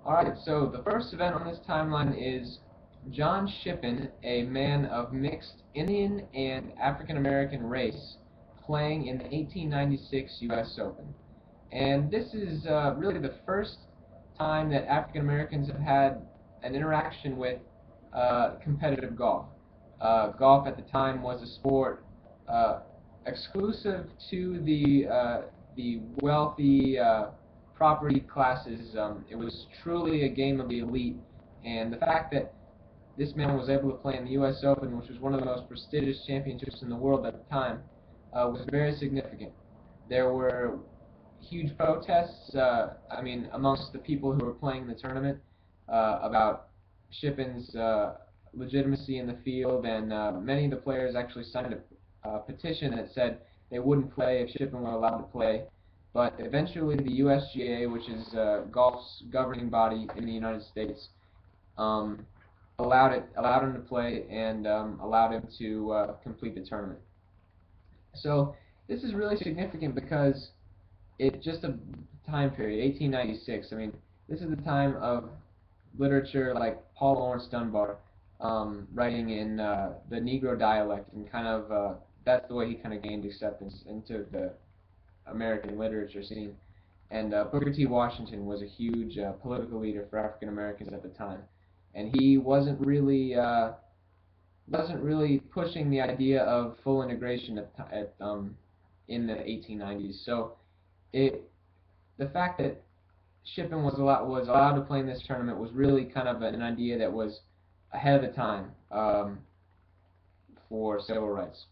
Alright, so the first event on this timeline is John Shippen, a man of mixed Indian and African American race, playing in the 1896 U.S. Open. And this is really the first time that African Americans have had an interaction with competitive golf. Golf at the time was a sport uh, exclusive to the wealthy property classes. It was truly a game of the elite, and the fact that this man was able to play in the U.S. Open, which was one of the most prestigious championships in the world at the time, was very significant. There were huge protests, amongst the people who were playing the tournament about Shippen's legitimacy in the field, and many of the players actually signed a petition that said they wouldn't play if Shippen were allowed to play. But eventually, the USGA, which is golf's governing body in the United States, um, allowed him to play and allowed him to complete the tournament. So this is really significant because it just a time period, 1896. I mean, this is the time of literature like Paul Laurence Dunbar writing in the Negro dialect, and kind of that's the way he kind of gained acceptance into the American literature scene. And Booker T. Washington was a huge political leader for African Americans at the time, and he wasn't really pushing the idea of full integration in the 1890s. So it the fact that Shippen was allowed to play in this tournament was really kind of an idea that was ahead of the time for civil rights.